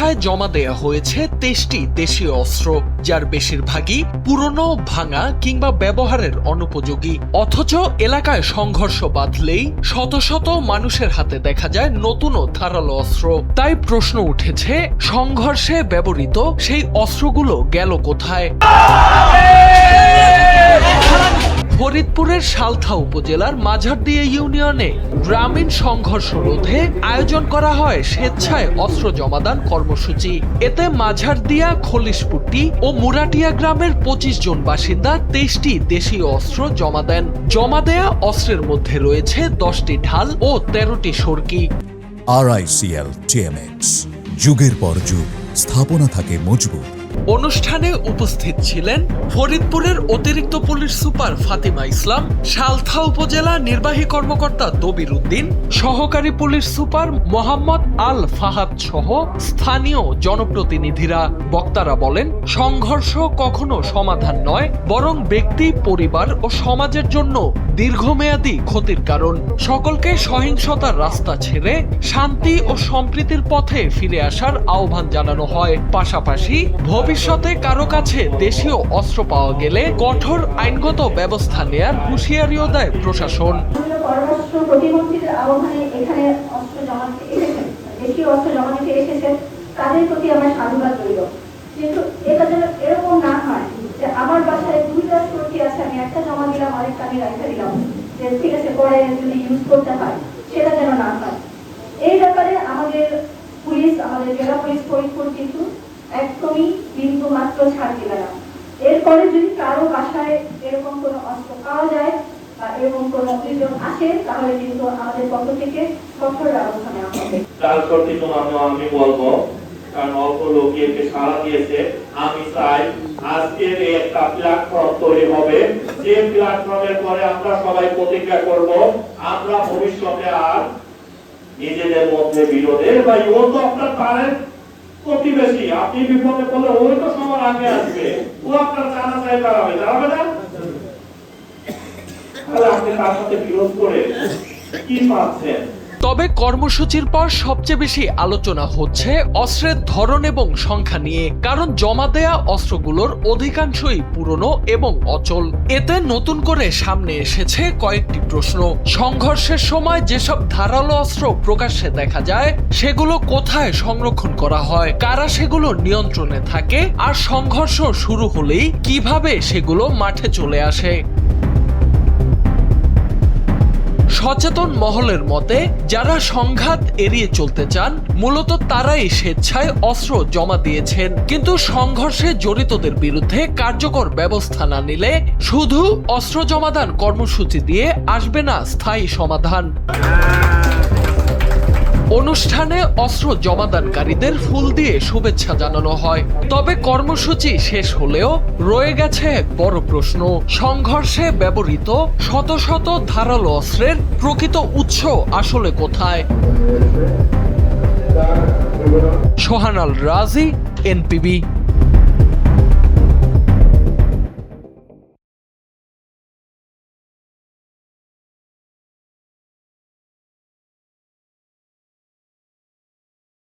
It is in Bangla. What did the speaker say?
জেলায় জমা দেয়া হয়েছে 23টি দেশীয় অস্ত্র, যার বেশিরভাগই পুরনো, ভাঙা কিংবা ব্যবহারের অনুপযোগী। অথচ এলাকায় সংঘর্ষ বাঁধলেই শত শত মানুষের হাতে দেখা যায় নতুন ও ধারালো অস্ত্র। তাই প্রশ্ন উঠেছে, সংঘর্ষে ব্যবহৃত সেই অস্ত্রগুলো গেল কোথায়? ফরিদপুরের সালথা উপজেলার মাঝারদিয়া ইউনিয়নে গ্রামীণ সংঘর্ষ রোধে আয়োজন করা হয় স্বেচ্ছায় অস্ত্র জমাদান কর্মসূচি। এতে মাঝারদিয়া, খলিশপুট্টি ও মুরাটিয়া গ্রামের 25 জন বাসিন্দা 23টি দেশীয় অস্ত্র জমা দেন। জমা দেয়া অস্ত্রের মধ্যে রয়েছে 10টি ঢাল ও 13টি সরকি। RICL TMX, যুগের পর যুগ স্থাপনা থাকে মজবুত। অনুষ্ঠানে উপস্থিত ছিলেন ফরিদপুরের অতিরিক্ত পুলিশ সুপার ফাতিমা ইসলাম, সালথা উপজেলা নির্বাহী কর্মকর্তা দবির উদ্দিন, সহকারী পুলিশ সুপার মোহাম্মদ আল ফাহাদ সহ স্থানীয় জনপ্রতিনিধিরা। বক্তারা বলেন, সংঘর্ষ কখনো সমাধান নয়, বরং ব্যক্তি, পরিবার ও সমাজের জন্য দীর্ঘমেয়াদী ক্ষতির কারণ। সকলকে সহিংসতার রাস্তা ছেড়ে শান্তি ও সম্প্রীতির পথে ফিরে আসার আহ্বান জানানো হয়। পাশাপাশি ভবিষ্যতে কারো কাছে দেশীয় অস্ত্র পাওয়া গেলে কঠোর আইনগত ব্যবস্থা নেয়ার হুঁশিয়ারিও দেয় প্রশাসন। পররাষ্ট্র প্রতিমন্ত্রীদের আহ্বানে এখানে অস্ত্র জমা এসেছেন, দেশীয় অস্ত্র জমা দিতে এসেছেন, তাদের প্রতি আমার সাধুবাদ রইল। কিন্তু এটা যেন এরকম না হয় যে আমার বাসায় 2টা সরকি আছে, আমি একটা জমা দিলাম, আরেকটা আমি রাখতে দিলাম, যে ঠিক আছে পরে যদি ইউজ করতে হয়, সেটা যেন না হয়। এই ব্যাপারে আমাদের পুলিশ, আমাদের জেলা পুলিশ ফরিদপুর কিন্তু একদমই বিন্দু মাত্র ছাড় দিবে না। এরপরে যদি কারো বাসায় এরকম কোনো অস্ত্র পাওয়া যায় বা এরকম কোনো অভিযোগ আসে, তাহলে কিন্তু আমাদের পক্ষ থেকে কঠোর ব্যবস্থা নেওয়া হবে। তার প্রতি আমি বলবো, কারণ অল্প লোকই একে সাড়া দিয়েছে। আমি চাই আজকের একটা প্ল্যাটফর্ম তৈরি হবে, যে প্ল্যাটফর্মের পরে আমরা সবাই প্রতিজ্ঞা করব, আমরা ভবিষ্যতে আর নিজেদের মধ্যে বিরোধে বা ও তো আপনার পারেন প্রতিবেশী, আপনি বিপদে পড়লে ওই তো সবার আগে আসবে, ও আপনার জানা চাই দাঁড়াবে না, তাহলে আপনি তার সাথে বিরোধ করে কি পাচ্ছেন? তবে কর্মসূচির পর সবচেয়ে বেশি আলোচনা হচ্ছে অস্ত্রের ধরন এবং সংখ্যা নিয়ে, কারণ জমা দেয়া অস্ত্রগুলোর অধিকাংশই পুরনো এবং অচল। এতে নতুন করে সামনে এসেছে কয়েকটি প্রশ্ন। সংঘর্ষের সময় যেসব ধারালো অস্ত্র প্রকাশ্যে দেখা যায়, সেগুলো কোথায় সংরক্ষণ করা হয়, কারা সেগুলো নিয়ন্ত্রণে থাকে, আর সংঘর্ষ শুরু হলেই কিভাবে সেগুলো মাঠে চলে আসে। সচেতন মহলের মতে, যারা সংঘাত এড়িয়ে চলতে চান মূলত তারাই স্বেচ্ছায় অস্ত্র জমা দিয়েছেন। কিন্তু সংঘর্ষে জড়িতদের বিরুদ্ধে কার্যকর ব্যবস্থা না নিলে শুধু অস্ত্র জমাদান কর্মসূচি দিয়ে আসবে না স্থায়ী সমাধান। অনুষ্ঠানে অস্ত্র জমাদানকারীদের ফুল দিয়ে শুভেচ্ছা জানানো হয়। তবে কর্মসূচি শেষ হলেও রয়ে গেছে এক বড় প্রশ্ন, সংঘর্ষে ব্যবহৃত শত শত ধারালো অস্ত্রের প্রকৃত উৎস আসলে কোথায়? সোহান আল রাজি, NPB।